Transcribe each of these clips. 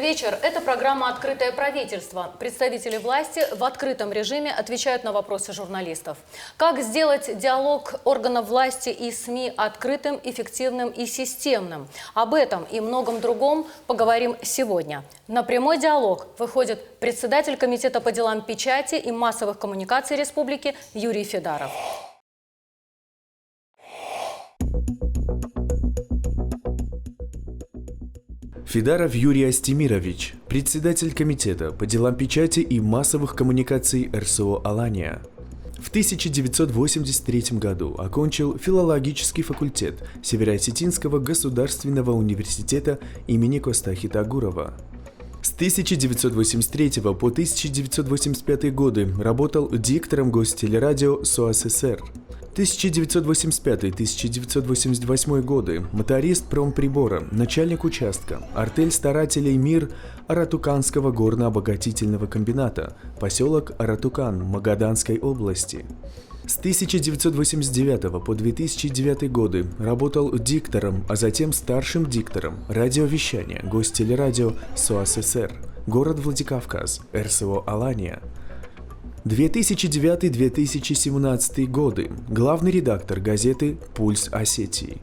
вечер. Это программа «Открытое правительство». Представители власти в открытом режиме отвечают на вопросы журналистов. Как сделать диалог органов власти и СМИ открытым, эффективным и системным? Об этом и многом другом поговорим сегодня. На прямой диалог выходит председатель Комитета по делам печати и массовых коммуникаций Республики Юрий Федаров. Федаров Юрий Астемирович, председатель Комитета по делам печати и массовых коммуникаций РСО «Алания». В 1983 году окончил филологический факультет Северо-Осетинского государственного университета имени Костахи Тагурова. С 1983 по 1985 годы работал диктором Гостелерадио СОССР. 1985-1988 годы моторист промприбора, начальник участка, артель старателей МИР Аратуканского горно-обогатительного комбината, поселок Аратукан Магаданской области. С 1989 по 2009 годы работал диктором, а затем старшим диктором радиовещания Гостелерадио СОССР, город Владикавказ, РСО «Алания». 2009-2017 годы. Главный редактор газеты «Пульс Осетии».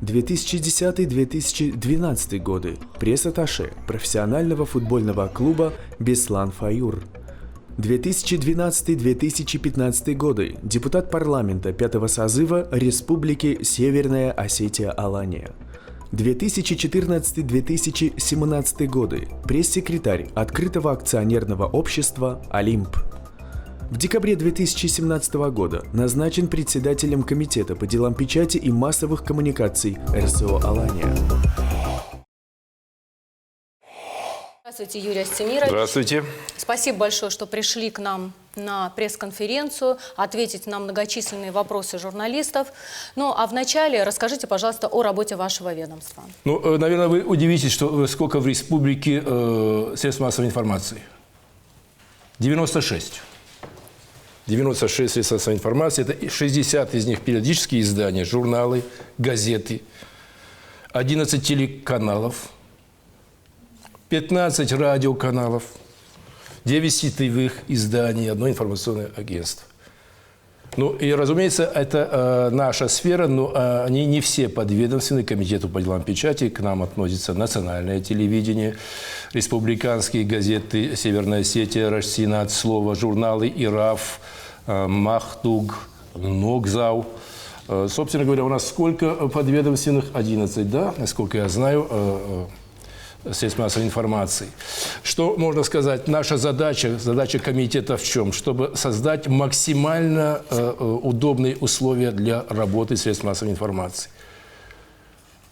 2010-2012 годы. Пресс-атташе профессионального футбольного клуба «Беслан Фаюр». 2012-2015 годы. Депутат парламента 5-го созыва Республики Северная Осетия-Алания. 2014-2017 годы. Пресс-секретарь открытого акционерного общества «Олимп». В декабре 2017 года назначен председателем Комитета по делам печати и массовых коммуникаций РСО «Алания». Здравствуйте, Юрий Астемирович. Здравствуйте. Спасибо большое, что пришли к нам на пресс-конференцию, ответить на многочисленные вопросы журналистов. Ну, а вначале расскажите, пожалуйста, о работе вашего ведомства. Ну, наверное, вы удивитесь, что сколько в республике средств массовой информации. 96. 96 средств массовой информации, это 60 из них периодические издания, журналы, газеты, 11 телеканалов, 15 радиоканалов, 9 сетевых изданий, одно информационное агентство. Ну и, разумеется, это наша сфера, но они не все подведомственны Комитету по делам печати. К нам относится национальное телевидение, республиканские газеты «Северная Осетия», «Рашсинат», «Слово», журналы «Ираф», «Махтуг», «Ногзау». Собственно говоря, у нас сколько подведомственных? 11, да, насколько я знаю, средств массовой информации. Что можно сказать? Наша задача комитета в чем? Чтобы создать максимально удобные условия для работы средств массовой информации.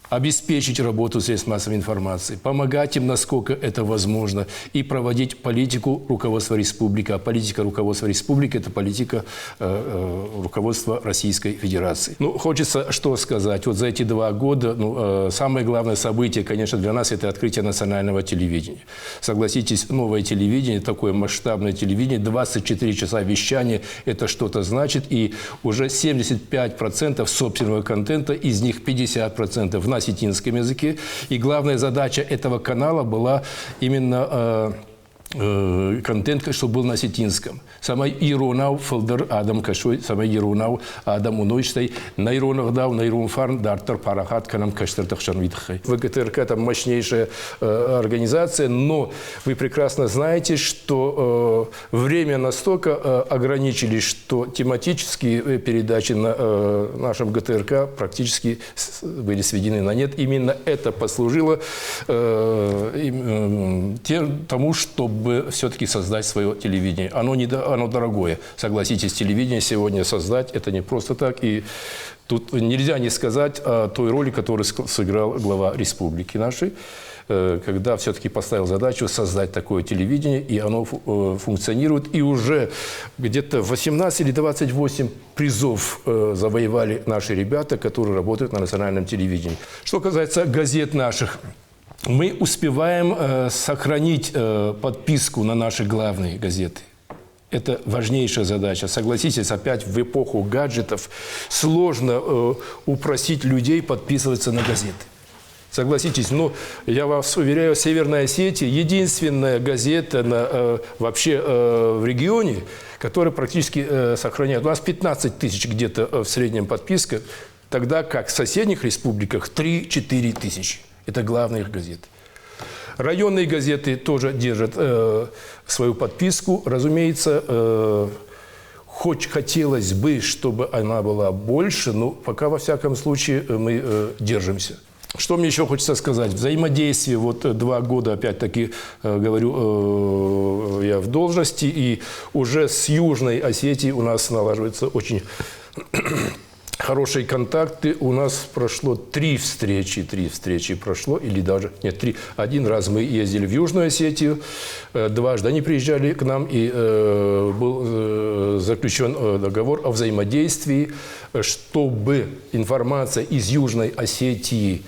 Обеспечить работу средств массовой информации, помогать им, насколько это возможно, и проводить политику руководства республики. А политика руководства республики – это политика руководства Российской Федерации. Ну, хочется что сказать. Вот за эти 2 года самое главное событие, конечно, для нас – это открытие национального телевидения. Согласитесь, новое телевидение, такое масштабное телевидение, 24 часа вещания – это что-то значит. И уже 75% собственного контента, из них 50% на осетинском языке. И главная задача этого канала была именно контент, что был на осетинском. Самай Иронау Фалдер Адам Кашой, самай Иронау Адам Унойштай, Найронагдау, Найронфарн, Дартер Парахат, Канам Каштертахшан Витхай. ВГТРК там мощнейшая организация, но вы прекрасно знаете, что время настолько ограничили, что тематические передачи на нашем ГТРК практически были сведены на нет. Именно это послужило тому, чтобы все-таки создать свое телевидение. Оно дорогое. Согласитесь, телевидение сегодня создать – это не просто так. И тут нельзя не сказать о той роли, которую сыграл глава республики нашей, когда все-таки поставил задачу создать такое телевидение, и оно функционирует. И уже где-то 18 или 28 призов завоевали наши ребята, которые работают на национальном телевидении. Что касается газет наших, мы успеваем сохранить подписку на наши главные газеты. Это важнейшая задача. Согласитесь, опять в эпоху гаджетов сложно упросить людей подписываться на газеты. Согласитесь, но я вас уверяю, Северная Осетия единственная газета вообще в регионе, которая практически сохраняет. У нас 15 тысяч где-то в среднем подписка, тогда как в соседних республиках 3-4 тысячи. Это главные их газеты. Районные газеты тоже держат свою подписку. Разумеется, хоть хотелось бы, чтобы она была больше, но пока, во всяком случае, мы держимся. Что мне еще хочется сказать? Взаимодействие, вот 2 года, опять-таки, говорю, я в должности, и уже с Южной Осетией у нас налаживаются очень хорошие контакты. У нас прошло 3 встречи прошло, или даже, нет, 3. 1 раз мы ездили в Южную Осетию, 2 они приезжали к нам, и был заключен договор о взаимодействии, чтобы информация из Южной Осетии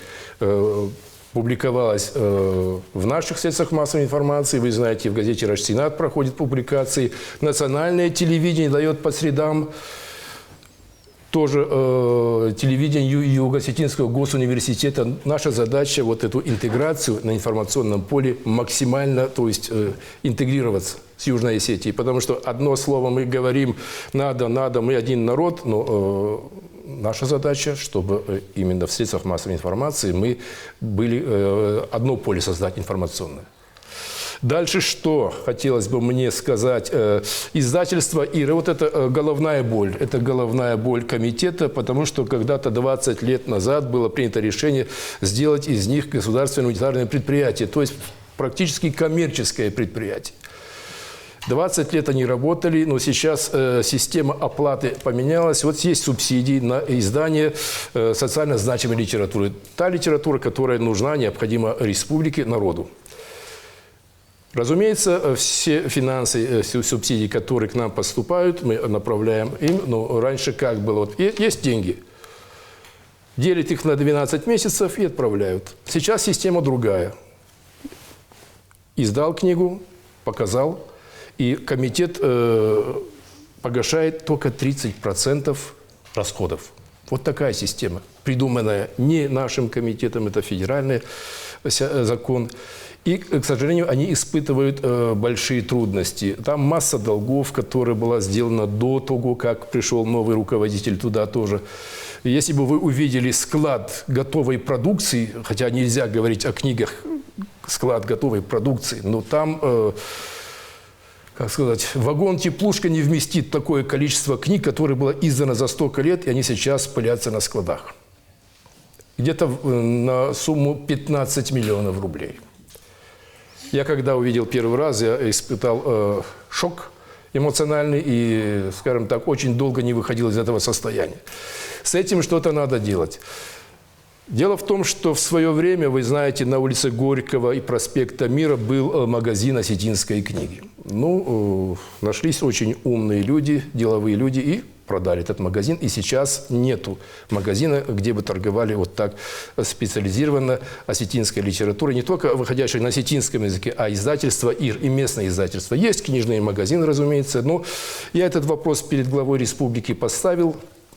публиковалась в наших средствах массовой информации. Вы знаете, в газете «Рашсенат» проходят публикации. Национальное телевидение дает по средам. Тоже телевидение Юго-Осетинского госуниверситета. Наша задача вот эту интеграцию на информационном поле максимально, то есть интегрироваться с Южной Осетией. Потому что одно слово мы говорим «надо», мы один народ, но наша задача, чтобы именно в средствах массовой информации мы были одно поле создать информационное. Дальше что хотелось бы мне сказать? Издательство «Ира». Вот это головная боль. Это головная боль комитета, потому что когда-то 20 лет назад было принято решение сделать из них государственное унитарное предприятие, то есть практически коммерческое предприятие. 20 лет они работали, но сейчас система оплаты поменялась. Вот есть субсидии на издание социально значимой литературы. Та литература, которая нужна, необходима республике, народу. Разумеется, все финансы, все субсидии, которые к нам поступают, мы направляем им. Но раньше как было? Вот есть деньги, делят их на 12 месяцев и отправляют. Сейчас система другая. Издал книгу, показал, и комитет погашает только 30% расходов. Вот такая система, придуманная не нашим комитетом, это федеральный закон. И, к сожалению, они испытывают большие трудности. Там масса долгов, которая была сделана до того, как пришел новый руководитель туда тоже. Если бы вы увидели склад готовой продукции, хотя нельзя говорить о книгах склад готовой продукции, но там, как сказать, вагон-теплушка не вместит такое количество книг, которое было издано за столько лет, и они сейчас пылятся на складах. Где-то на сумму 15 миллионов рублей. Я когда увидел первый раз, я испытал шок эмоциональный и, скажем так, очень долго не выходил из этого состояния. С этим что-то надо делать. Дело в том, что в свое время, вы знаете, на улице Горького и проспекта Мира был магазин осетинской книги. Ну, нашлись очень умные люди, деловые люди и продали этот магазин. И сейчас нету магазина, где бы торговали вот так специализированно осетинской литературой, не только выходящей на осетинском языке, а издательство ИР и местное издательство. Есть книжные магазины, разумеется, но я этот вопрос перед главой республики поставил.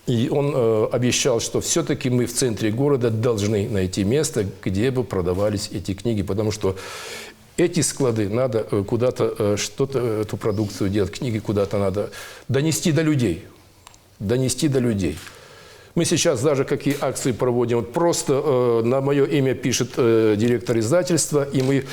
И он обещал, что все-таки мы в центре города должны найти место, где бы продавались эти книги, потому что эти склады надо куда-то, что-то, эту продукцию делать, книги куда-то надо донести до людей. Донести до людей. Мы сейчас даже какие акции проводим. Вот просто на мое имя пишет директор издательства, и мы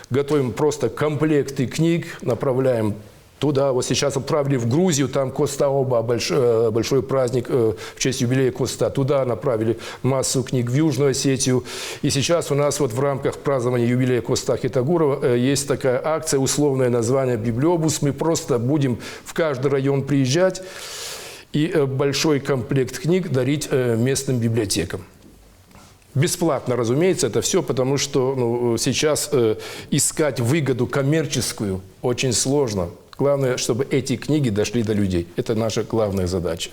готовим просто комплекты книг, направляем туда. Вот сейчас отправили в Грузию, там Коста-Оба, большой праздник в честь юбилея Коста. Туда направили массу книг в Южную Осетию. И сейчас у нас вот в рамках празднования юбилея Коста Хитагурова есть такая акция, условное название «Библиобус». Мы просто будем в каждый район приезжать и большой комплект книг дарить местным библиотекам. Бесплатно, разумеется, это все, потому что сейчас искать выгоду коммерческую очень сложно. Главное, чтобы эти книги дошли до людей. Это наша главная задача.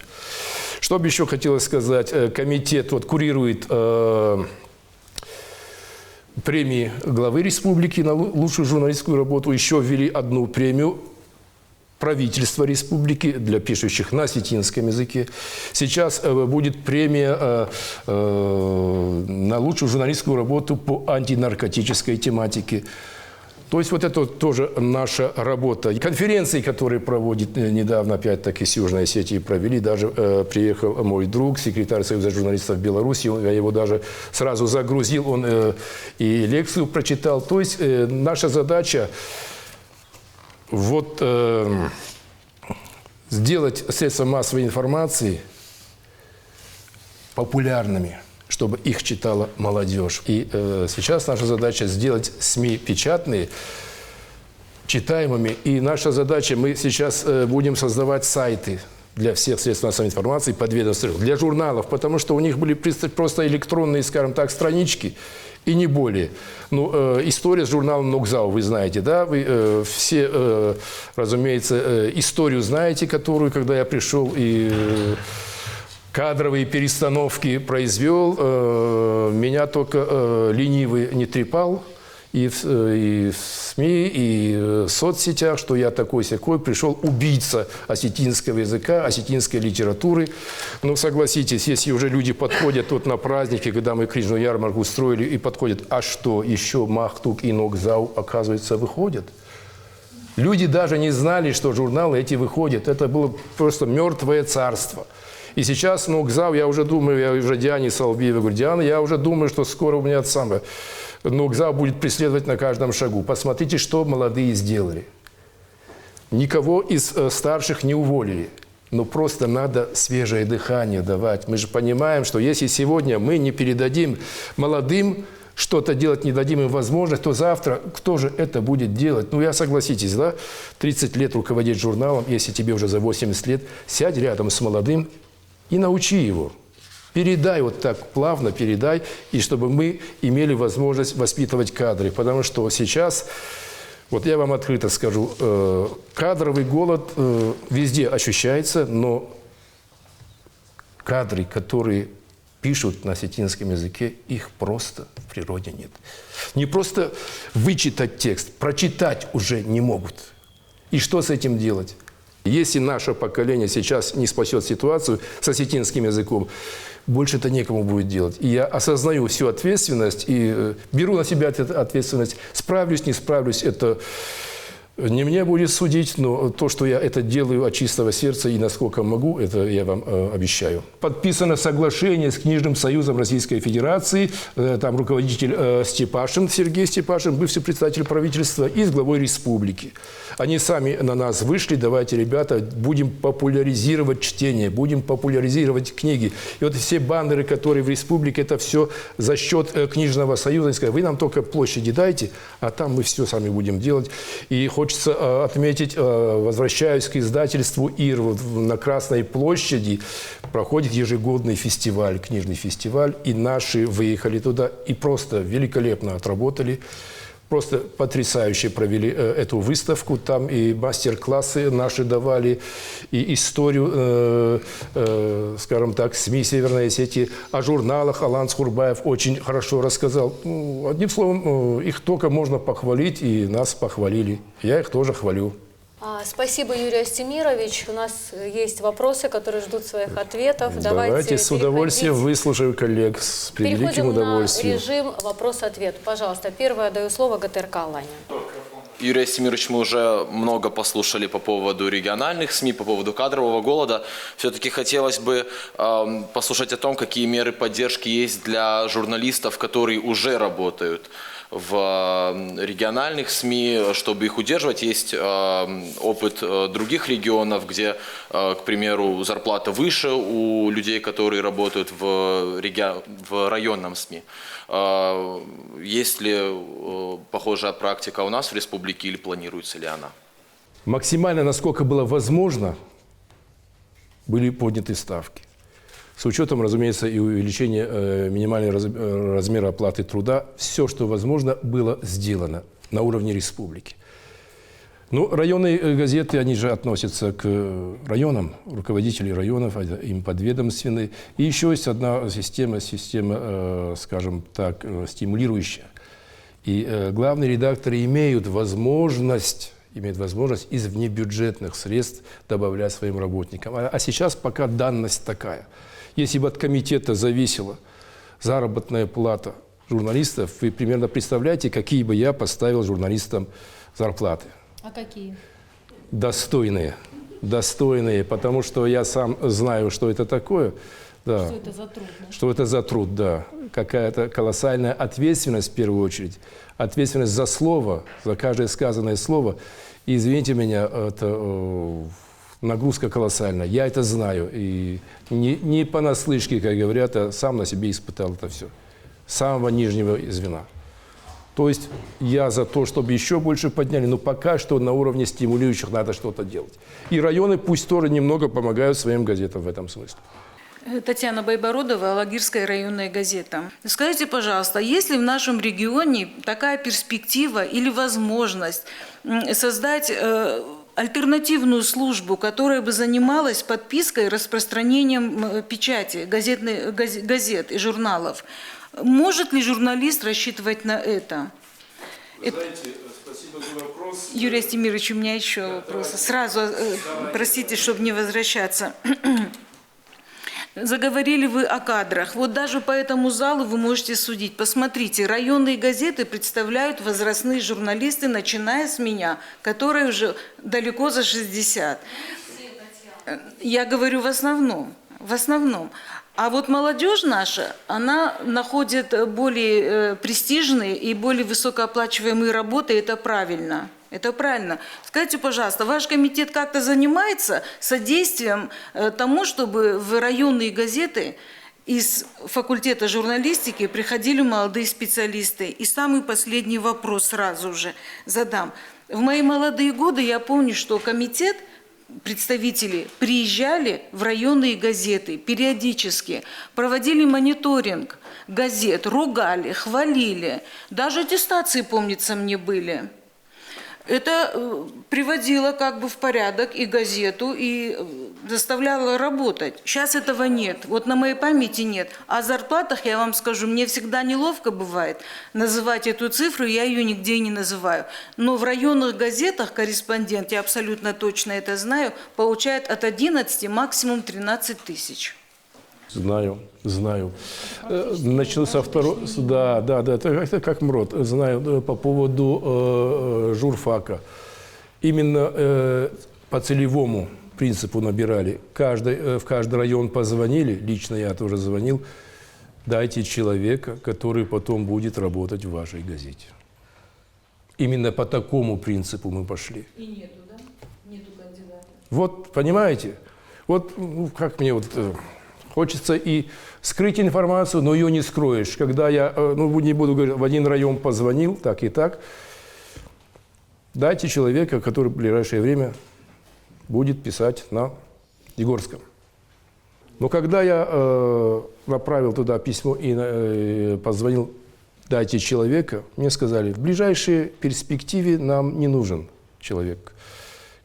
Что бы еще хотелось сказать? Комитет вот курирует премии главы республики на лучшую журналистскую работу. Еще ввели одну премию правительства республики для пишущих на осетинском языке. Сейчас будет премия на лучшую журналистскую работу по антинаркотической тематике. То есть вот это вот тоже наша работа. И конференции, которые проводит недавно, опять-таки, с Южной Осетии провели, даже приехал мой друг, секретарь Союза журналистов Беларуси, я его даже сразу загрузил, он и лекцию прочитал. То есть наша задача вот сделать средства массовой информации популярными, чтобы их читала молодежь. И сейчас наша задача сделать СМИ печатные читаемыми. И наша задача, мы сейчас будем создавать сайты для всех средств массовой информации подведомственных, для журналов, потому что у них были просто электронные, скажем так, странички, и не более. Ну, история с журналом «Нокзау», вы знаете, да? Вы все, разумеется, историю знаете, которую, когда я пришел и кадровые перестановки произвел, меня только ленивый не трепал и в СМИ, и в соцсетях, что я такой-сякой, пришел убийца осетинского языка, осетинской литературы. Но согласитесь, если уже люди подходят вот на праздники, когда мы книжную ярмарку устроили, и подходят, а что, еще Махтук и Нокзау, оказывается, выходят? Люди даже не знали, что журналы эти выходят. Это было просто мертвое царство. И сейчас Нокзау, я уже думаю, я уже Диане Салбиевой говорю, Диана, я уже думаю, что скоро у меня Нокзау будет преследовать на каждом шагу. Посмотрите, что молодые сделали. Никого из старших не уволили. Но просто надо свежее дыхание давать. Мы же понимаем, что если сегодня мы не передадим молодым что-то делать, не дадим им возможность, то завтра кто же это будет делать? Ну, согласитесь, да? 30 лет руководить журналом, если тебе уже за 80 лет, сядь рядом с молодым и научи его. Передай вот так, плавно передай, и чтобы мы имели возможность воспитывать кадры. Потому что сейчас, вот я вам открыто скажу, кадровый голод везде ощущается, но кадры, которые пишут на осетинском языке, их просто в природе нет. Не просто вычитать текст, прочитать уже не могут. И что с этим делать? Если наше поколение сейчас не спасет ситуацию с осетинским языком, больше это некому будет делать. И я осознаю всю ответственность и беру на себя эту ответственность. Справлюсь, не справлюсь, это не мне будет судить, но то, что я это делаю от чистого сердца и насколько могу, это я вам обещаю. Подписано соглашение с Книжным союзом Российской Федерации, там руководитель Степашин, Сергей Степашин, бывший председатель правительства, и с главой республики. Они сами на нас вышли, давайте, ребята, будем популяризировать чтение, будем популяризировать книги. И вот все баннеры, которые в республике, это все за счет Книжного союза. Они сказали, вы нам только площади дайте, а там мы все сами будем делать. И хочется отметить, возвращаюсь к издательству «Ир», вот на Красной площади проходит ежегодный фестиваль, книжный фестиваль, и наши выехали туда и просто великолепно отработали. Просто потрясающе провели эту выставку. Там и мастер-классы наши давали, и историю, скажем так, СМИ Северной Осетии, о журналах Алан Скурбаев очень хорошо рассказал. Ну, одним словом, их только можно похвалить, и нас похвалили. Я их тоже хвалю. Спасибо, Юрий Астемирович. У нас есть вопросы, которые ждут своих ответов. Давайте с удовольствием выслушаю коллег с превеликим удовольствием. Переходим на режим вопрос-ответ. Пожалуйста, первое даю слово ГТРК «Алане». Юрий Астемирович, мы уже много послушали по поводу региональных СМИ, по поводу кадрового голода. Все-таки хотелось бы послушать о том, какие меры поддержки есть для журналистов, которые уже работают в региональных СМИ, чтобы их удерживать. Есть опыт других регионов, где, к примеру, зарплата выше у людей, которые работают в районном СМИ. Есть ли похожая практика у нас в республике или планируется ли она? Максимально, насколько было возможно, были подняты ставки. С учетом, разумеется, и увеличения минимального размера оплаты труда, все, что возможно, было сделано на уровне республики. Ну, районные газеты, они же относятся к районам, руководители районов, им подведомственны. И еще есть одна система, скажем так, стимулирующая. И главные редакторы имеют возможность имеет возможность из внебюджетных средств добавлять своим работникам. А сейчас пока данность такая. Если бы от комитета зависела заработная плата журналистов, вы примерно представляете, какие бы я поставил журналистам зарплаты? А какие? Достойные. Достойные, потому что я сам знаю, что это такое. Да. Что это за труд? Да? Что это за труд, да. Какая-то колоссальная ответственность в первую очередь. Ответственность за слово, за каждое сказанное слово. И, извините меня, это нагрузка колоссальная. Я это знаю. И не понаслышке, как говорят, а сам на себе испытал это все. С самого нижнего звена. То есть я за то, чтобы еще больше подняли, но пока что на уровне стимулирующих надо что-то делать. И районы пусть тоже немного помогают своим газетам в этом смысле. Татьяна Байбородова, Алагирская районная газета. Скажите, пожалуйста, есть ли в нашем регионе такая перспектива или возможность создать альтернативную службу, которая бы занималась подпиской и распространением печати, газет и журналов? Может ли журналист рассчитывать на это? Знаете, спасибо за вопрос. Юрий Астемирович, у меня еще вопросы. Сразу, простите, чтобы не возвращаться. Заговорили вы о кадрах. Вот даже по этому залу вы можете судить. Посмотрите, районные газеты представляют возрастные журналисты, начиная с меня, которые уже далеко за 60. Я говорю в основном. В основном. А вот молодежь наша, она находит более престижные и более высокооплачиваемые работы, и это правильно. Это правильно. Скажите, пожалуйста, ваш комитет как-то занимается содействием тому, чтобы в районные газеты из факультета журналистики приходили молодые специалисты? И самый последний вопрос сразу же задам. В мои молодые годы я помню, что комитет, представители приезжали в районные газеты периодически, проводили мониторинг газет, ругали, хвалили. Даже аттестации, помнится мне, были. Это приводило как бы в порядок и газету, и заставляло работать. Сейчас этого нет. Вот на моей памяти нет. О зарплатах я вам скажу, мне всегда неловко бывает называть эту цифру, я ее нигде не называю. Но в районных газетах корреспондент, я абсолютно точно это знаю, получает от 11 максимум 13 тысяч. Знаю, знаю. Начну со второго. Да, это как МРОТ. Знаю по поводу журфака. Именно по целевому принципу набирали. В каждый район позвонили, лично я тоже звонил. Дайте человека, который потом будет работать в вашей газете. Именно по такому принципу мы пошли. И нету, да? Нету кандидата. Вот, понимаете? Вот как мне вот... Хочется и скрыть информацию, но ее не скроешь. Когда я, не буду говорить, в один район позвонил, так и так, дайте человека, который в ближайшее время будет писать на Егорском. Но когда я направил туда письмо и позвонил, дайте человека, мне сказали, в ближайшей перспективе нам не нужен человек,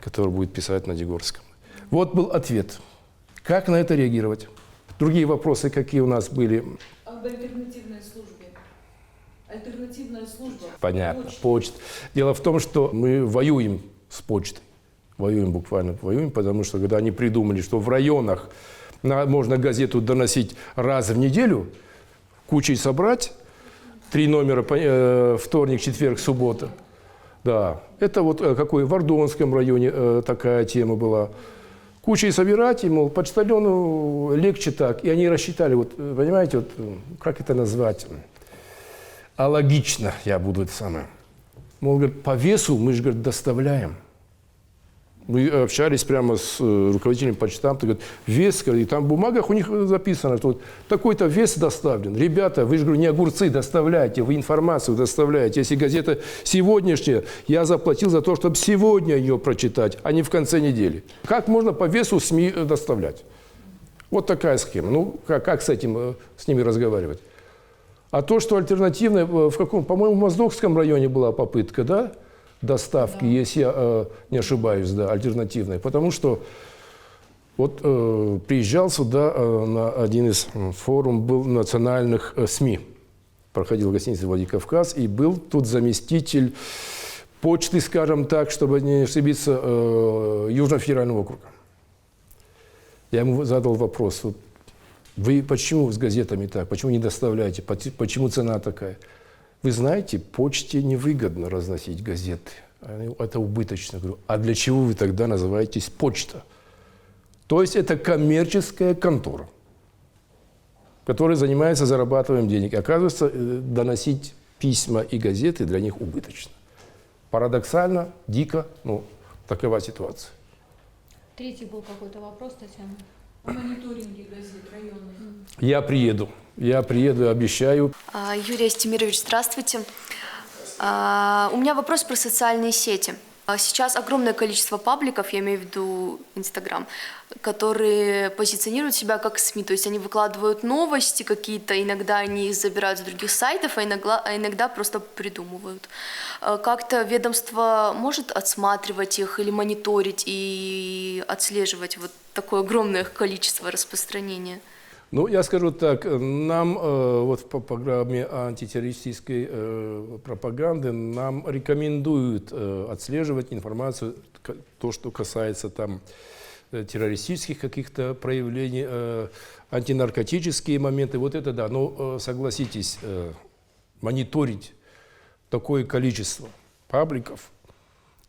который будет писать на Егорском. Вот был ответ. Как на это реагировать? Другие вопросы, какие у нас были? Об альтернативной службе. Альтернативная служба. Понятно, почта. Дело в том, что мы воюем с почтой. Воюем, буквально воюем, потому что когда они придумали, что в районах можно газету доносить раз в неделю, кучей собрать, 3 номера, вторник, четверг, суббота. Да, это вот какой в Ордонском районе такая тема была. Кучей собирать, и, мол, почтальону легче так. И они рассчитали, вот, понимаете, вот, как это назвать? Алогично я буду это самое. Мол, говорит, по весу мы же, говорит, доставляем. Мы общались прямо с руководителем почтамта, говорят, вес, и там в бумагах у них записано, что вот такой-то вес доставлен. Ребята, вы же, говорю, не огурцы доставляете, вы информацию доставляете. Если газета сегодняшняя, я заплатил за то, чтобы сегодня ее прочитать, а не в конце недели. Как можно по весу СМИ доставлять? Вот такая схема. Ну, как с этим, с ними разговаривать? А то, что альтернативное, по-моему, в Моздокском районе была попытка, да? Доставки, да. Если я не ошибаюсь, да, альтернативной. Потому что вот приезжал сюда на один из форумов был национальных СМИ. Проходил в гостинице «Владикавказ», и был тут заместитель почты, скажем так, чтобы не ошибиться, Южного федерального округа. Я ему задал вопрос, вот, вы почему с газетами так, почему не доставляете, почему цена такая? Вы знаете, почте невыгодно разносить газеты, это убыточно. Говорю, а для чего вы тогда называетесь почта? То есть это коммерческая контора, которая занимается зарабатыванием денег. И оказывается, доносить письма и газеты для них убыточно. Парадоксально, дико, но такова ситуация. Третий был какой-то вопрос, Татьяна. О мониторинге газет районных. Я приеду, обещаю. Юрий Астемирович, здравствуйте. У меня вопрос про социальные сети. Сейчас огромное количество пабликов, я имею в виду Инстаграм, которые позиционируют себя как СМИ, то есть они выкладывают новости какие-то, иногда они их забирают с других сайтов, а иногда просто придумывают. Как-то ведомство может отсматривать их или мониторить и отслеживать вот такое огромное количество распространения? Ну, я скажу так, нам вот по программе антитеррористической пропаганды нам рекомендуют отслеживать информацию, то, что касается там террористических каких-то проявлений, антинаркотические моменты, вот это да. Но согласитесь, мониторить такое количество пабликов,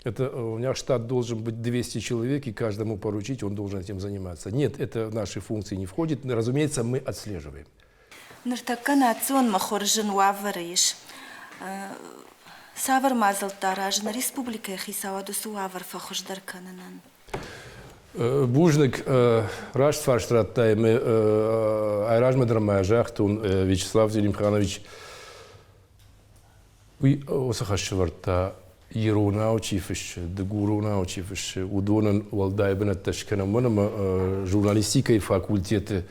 это у меня штат должен быть 200 человек, и каждому поручить, он должен этим заниматься. Нет, это в наши функции не входит. Разумеется, мы отслеживаем. Савар мазалтаражна республика хисаваду суавар фахождар кананан. Бужник раш фарштраттay мы айражмадрама жахтун Вячеслав Зелимханович. Уй осахашварта Ируна учивши, дегуруна учивши, удонан валдайбнат ташкана манама журналистикой факультеты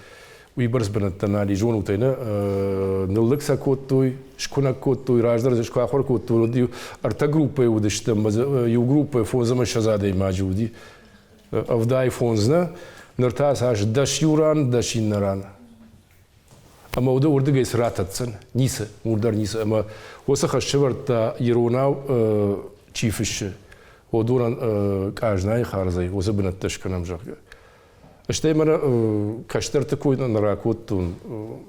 уйбарсбнаттанали жонутайна нылыкса коттой, шкуна коттой, раждар шкахор коттой, ди арта группа удыштам, ю группа фонзама шазадай маджуди, авдай фонзна, нартас аж даш юран, даш иннаран. Ама уда урдыгайс рататсан, ниса, мурдар ниса, ама осахашварта Ируна чифши, одуран кажнай харзай, осабнат ташканам жахга. Что именно каштер такой на ракотун,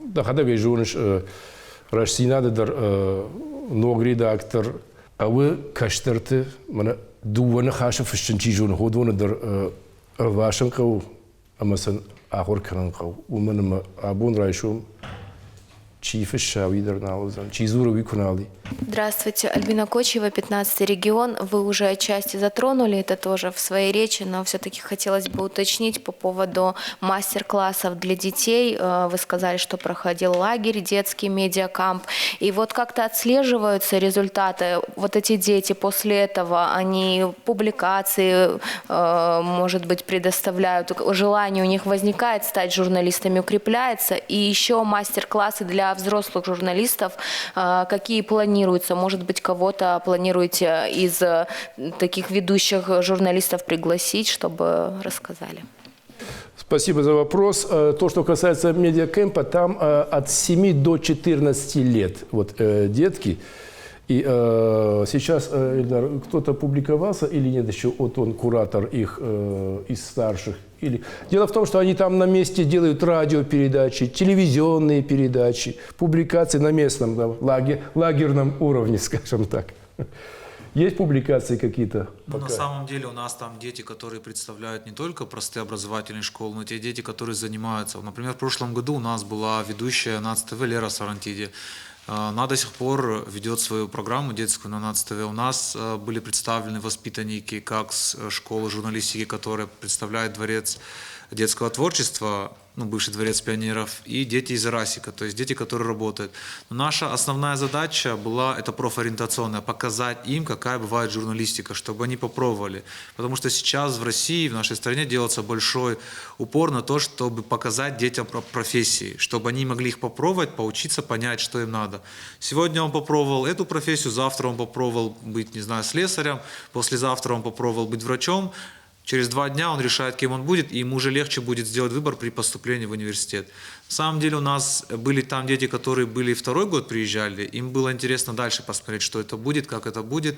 да хада гайжунш рашсинада дар ног редактор, а вы каштерты мана дувана хаша фшчинчижун ходвана дар вашанкау, амасан ахор кананкау, уманама абун райшум. Здравствуйте, Альбина Кочева, 15-й регион. Вы уже отчасти затронули это тоже в своей речи, но все-таки хотелось бы уточнить по поводу мастер-классов для детей. Вы сказали, что проходил лагерь, детский медиакамп. И вот как-то отслеживаются результаты. Вот эти дети после этого, они публикации, может быть, предоставляют, желание у них возникает стать журналистами, укрепляется. И еще мастер-классы для взрослых журналистов, какие планируются? Может быть, кого-то планируете из таких ведущих журналистов пригласить, чтобы рассказали? Спасибо за вопрос. То, что касается медиакэмпа, там от 7 до 14 лет вот, детки. И сейчас кто-то публиковался или нет еще, вот он куратор их из старших. Дело в том, что они там на месте делают радиопередачи, телевизионные передачи, публикации на местном, да, лагерном уровне, скажем так. Есть публикации какие-то? На самом деле у нас там дети, которые представляют не только простые образовательные школы, но и те дети, которые занимаются. Например, в прошлом году у нас была ведущая НАЦ-ТВ Лера Сарантиди. Она до сих пор ведет свою программу детскую на НАЦ-ТВ. У нас были представлены воспитанники как с школы журналистики, которая представляет дворец детского творчества, ну, бывший дворец пионеров, и дети из Расика, то есть дети, которые работают. Но наша основная задача была, это профориентационная, показать им, какая бывает журналистика, чтобы они попробовали. Потому что сейчас в России, в нашей стране делается большой упор на то, чтобы показать детям профессии, чтобы они могли их попробовать, поучиться, понять, что им надо. Сегодня он попробовал эту профессию, завтра он попробовал быть, не знаю, слесарем, послезавтра он попробовал быть врачом. Через 2 дня он решает, кем он будет, и ему уже легче будет сделать выбор при поступлении в университет. На самом деле у нас были там дети, которые были 2-й год приезжали, им было интересно дальше посмотреть, что это будет, как это будет.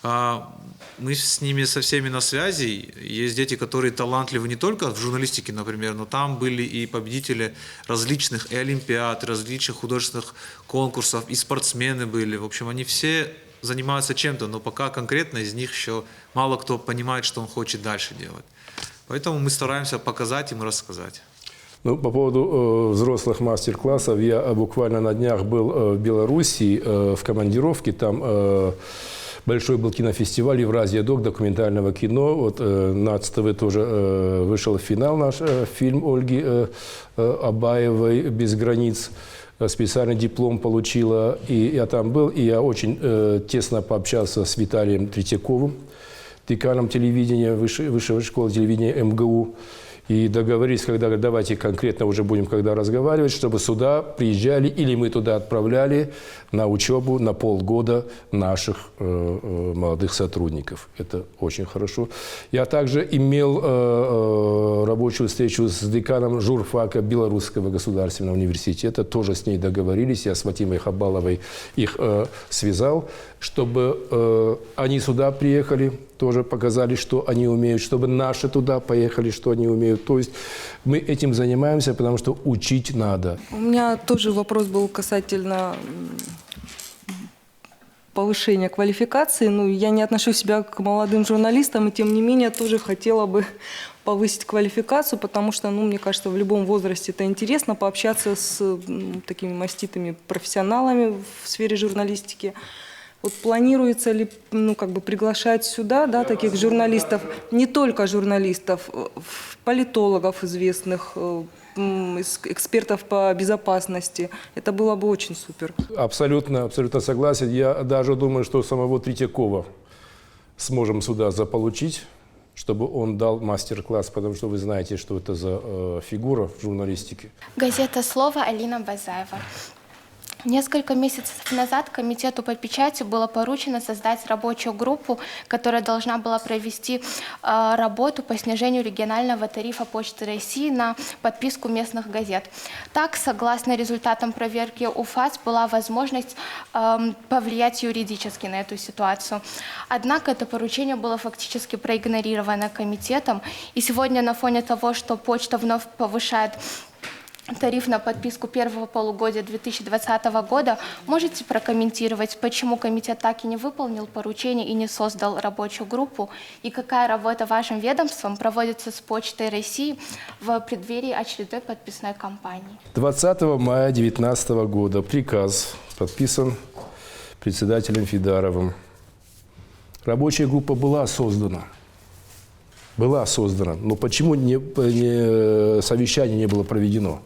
Мы с ними со всеми на связи. Есть дети, которые талантливы не только в журналистике, например, но там были и победители различных и олимпиад, различных художественных конкурсов, и спортсмены были. В общем, они все занимаются чем-то, но пока конкретно из них еще мало кто понимает, что он хочет дальше делать. Поэтому мы стараемся показать им и рассказать. Ну, по поводу взрослых мастер-классов, я буквально на днях был в Белоруссии в командировке, там большой был кинофестиваль «Евразия-док» документального кино. Вот на ЦТВ тоже вышел финал наш фильм Ольги Абаевой «Без границ». Специальный диплом получила. И я там был, и я очень тесно пообщался с Виталием Третьяковым, деканом телевидения, высшей школы телевидения МГУ. И договорились, когда давайте конкретно уже будем когда разговаривать, чтобы сюда приезжали или мы туда отправляли на учебу на полгода наших молодых сотрудников. Это очень хорошо. Я также имел рабочую встречу с деканом журфака Белорусского государственного университета. Тоже с ней договорились. Я с Фатимой Хабаловой их связал, чтобы они сюда приехали, тоже показали, что они умеют, чтобы наши туда поехали, что они умеют. То есть мы этим занимаемся, потому что учить надо. У меня тоже вопрос был касательно повышения квалификации. Ну, я не отношу себя к молодым журналистам, и тем не менее тоже хотела бы повысить квалификацию, потому что, ну, мне кажется, в любом возрасте это интересно пообщаться с такими маститыми профессионалами в сфере журналистики. Вот планируется ли, ну, как бы приглашать сюда, да, таких журналистов, не только журналистов, политологов известных, экспертов по безопасности? Это было бы очень супер. Абсолютно, абсолютно согласен. Я даже думаю, что самого Третьякова сможем сюда заполучить, чтобы он дал мастер-класс, потому что вы знаете, что это за фигура в журналистике. Газета «Слово», Алина Базаева. Несколько месяцев назад Комитету по печати было поручено создать рабочую группу, которая должна была провести работу по снижению регионального тарифа Почты России на подписку местных газет. Так, согласно результатам проверки УФАС, была возможность повлиять юридически на эту ситуацию. Однако это поручение было фактически проигнорировано комитетом, и сегодня на фоне того, что почта вновь повышает тариф на подписку первого полугодия 2020 года. Можете прокомментировать, почему комитет так и не выполнил поручение и не создал рабочую группу? И какая работа вашим ведомством проводится с Почтой России в преддверии очередной подписной кампании? 20 мая 2019 года приказ подписан председателем Фидаровым. Рабочая группа была создана. Но почему совещание не было проведено?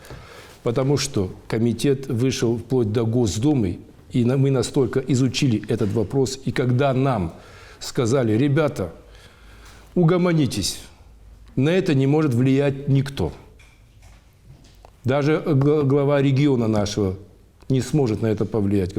Потому что комитет вышел вплоть до Госдумы, и мы настолько изучили этот вопрос, и когда нам сказали: ребята, угомонитесь, на это не может влиять никто. Даже глава региона нашего не сможет на это повлиять.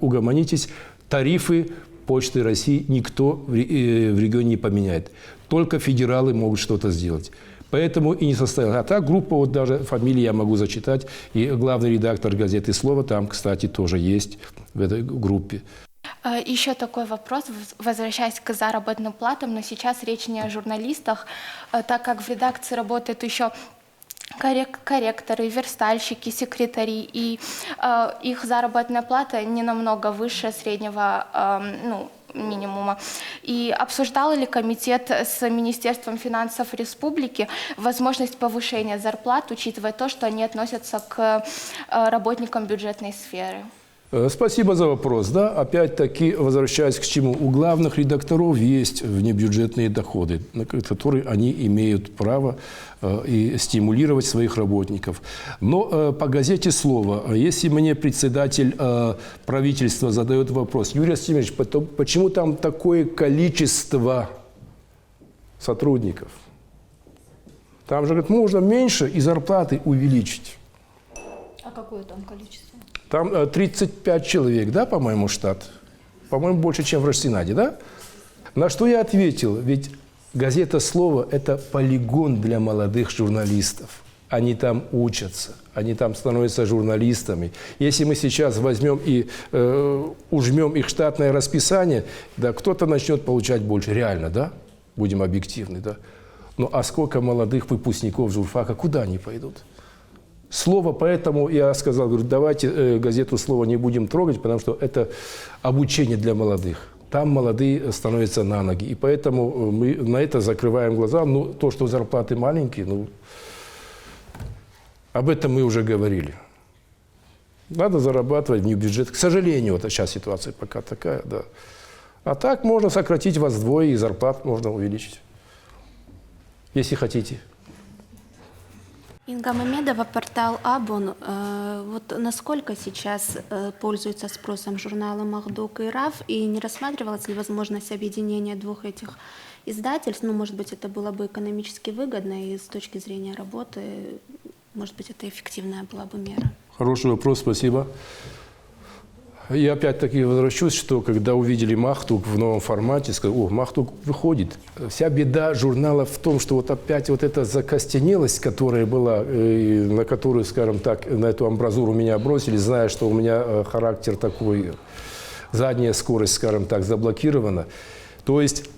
Угомонитесь, тарифы Почты России никто в регионе не поменяет. Только федералы могут что-то сделать. Поэтому и не состоялась. А так группа, вот даже фамилии я могу зачитать, и главный редактор газеты «Слово» там, кстати, тоже есть в этой группе. Еще такой вопрос, возвращаясь к заработным платам, но сейчас речь не о журналистах, так как в редакции работают еще корректоры, верстальщики, секретари, и их заработная плата не намного выше среднего минимума. И обсуждал ли комитет с Министерством финансов республики возможность повышения зарплат, учитывая то, что они относятся к работникам бюджетной сферы? Спасибо за вопрос. Да, опять-таки, возвращаясь к чему, у главных редакторов есть внебюджетные доходы, на которые они имеют право и стимулировать своих работников. Но по газете «Слово», если мне председатель правительства задает вопрос: Юрий Артемьевич, почему там такое количество сотрудников? Там же, говорит, можно меньше и зарплаты увеличить. А какое там количество? Там 35 человек, да, по-моему, штат? По-моему, больше, чем в Россенаде, да? На что я ответил: ведь газета «Слово» – это полигон для молодых журналистов. они там учатся, они там становятся журналистами. Если мы сейчас возьмем и ужмем их штатное расписание, да, кто-то начнет получать больше, реально, да? Будем объективны, да? Ну а сколько молодых выпускников журфака, куда они пойдут? Слово, поэтому я сказал, говорю, давайте газету «Слово» не будем трогать, потому что это обучение для молодых. Там молодые становятся на ноги. И поэтому мы на это закрываем глаза. Ну, то, что зарплаты маленькие, ну, об этом мы уже говорили. Надо зарабатывать в бюджет. К сожалению, вот сейчас ситуация пока такая, да. А так можно сократить вас вдвое, и зарплат можно увеличить, если хотите. Инга Мамедова, портал Абон. Вот насколько сейчас пользуется спросом журналы «Махдук» и «Раф», и не рассматривалась ли возможность объединения двух этих издательств? Ну, может быть, это было бы экономически выгодно, и с точки зрения работы, может быть, это эффективная была бы мера. Хороший вопрос, спасибо. Я опять-таки возвращусь, что когда увидели «Махдук» в новом формате, сказали, о, «Махдук» выходит. Вся беда журнала в том, что вот опять вот эта закостенелость, которая была, на которую, скажем так, на эту амбразуру меня бросили, зная, что у меня характер такой, задняя скорость, скажем так, заблокирована. То есть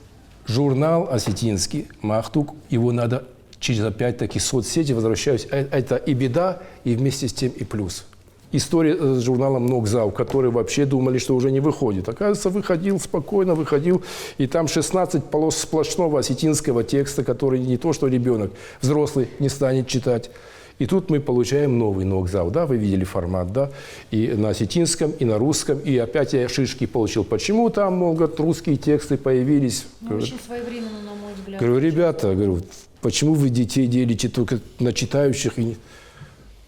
журнал осетинский, «Махдук», его надо через опять-таки соцсети, возвращаюсь, это и беда, и вместе с тем и плюс. История с журналом «Нокзау», которые вообще думали, что уже не выходит. Оказывается, выходил, спокойно выходил, и там 16 полос сплошного осетинского текста, который не то, что ребенок, взрослый не станет читать. И тут мы получаем новый «Нокзау», да, вы видели формат, да, и на осетинском, и на русском, и опять я шишки получил. Почему там, мол, русские тексты появились? Ну, очень своевременно, на мой взгляд. Говорю, ребята, говорю, почему вы детей делите только на читающих и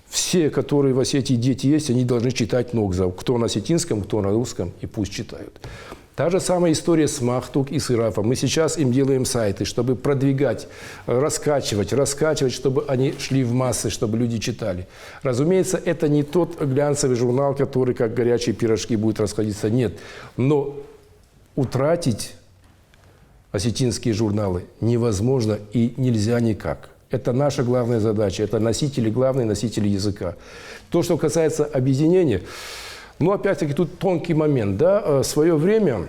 все, которые в Осетии дети есть, они должны читать «Нокзау». Кто на осетинском, кто на русском, и пусть читают. Та же самая история с «Махдук» и с «Ирафом». Мы сейчас им делаем сайты, чтобы продвигать, раскачивать, чтобы они шли в массы, чтобы люди читали. Разумеется, это не тот глянцевый журнал, который как горячие пирожки будет расходиться. Нет. Но утратить осетинские журналы невозможно и нельзя никак. Это наша главная задача, это носители, главные носители языка. То, что касается объединения, ну, опять-таки, тут тонкий момент, да, в свое время,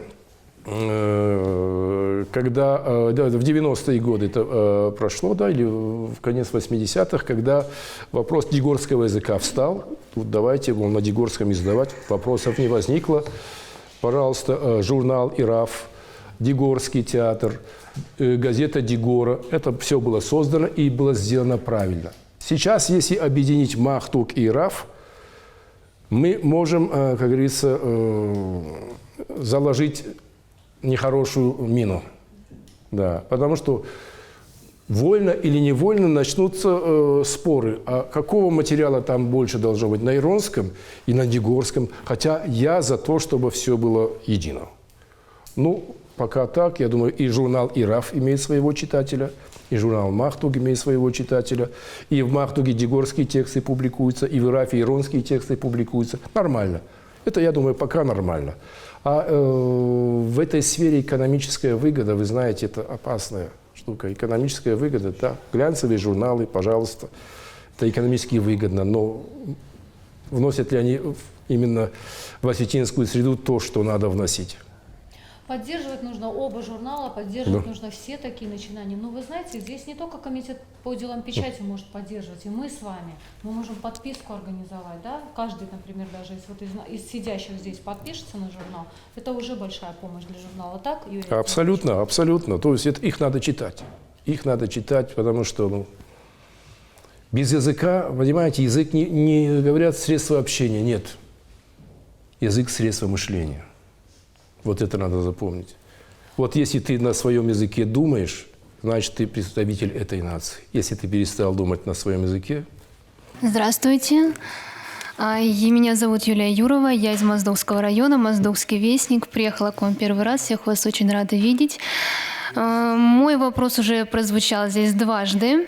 когда, да, в 90-е годы это прошло, да, или в конец 80-х, когда вопрос дигорского языка встал, тут давайте его на дигорском издавать, вопросов не возникло, пожалуйста, журнал «Ираф», Дигорский театр, газета «Дигора». Это все было создано и было сделано правильно. Сейчас, если объединить «Махдук» и «Ираф», мы можем, как говорится, заложить нехорошую мину. Да, потому что вольно или невольно начнутся споры. А какого материала там больше должно быть? На иронском и на дигорском. Хотя я за то, чтобы все было едино. Ну, пока так, я думаю, и журнал «Ираф» имеет своего читателя, и журнал «Махдук» имеет своего читателя, и в «Махдуке» дигорские тексты публикуются, и в «Ирафе» иронские тексты публикуются. Нормально. Это, я думаю, пока нормально. А в этой сфере экономическая выгода, вы знаете, это опасная штука. Экономическая выгода, да, глянцевые журналы, пожалуйста, это экономически выгодно, но вносят ли они именно в осетинскую среду то, что надо вносить? Поддерживать нужно оба журнала, поддерживать нужно все такие начинания. Но вы знаете, здесь не только комитет по делам печати может поддерживать, и мы с вами. Мы можем подписку организовать, да? Каждый, например, даже из сидящих здесь подпишется на журнал. Это уже большая помощь для журнала, так, Юрий? Абсолютно, абсолютно. То есть их надо читать. Их надо читать, потому что без языка, понимаете, язык не говорят средства общения, нет. Язык – средство мышления. Вот это надо запомнить. Вот если ты на своем языке думаешь, значит, ты представитель этой нации. Если ты перестал думать на своем языке... Здравствуйте. Меня зовут Юлия Юрова, я из Моздовского района, Моздовский вестник. Приехала к вам первый раз, всех вас очень рада видеть. Мой вопрос уже прозвучал здесь дважды,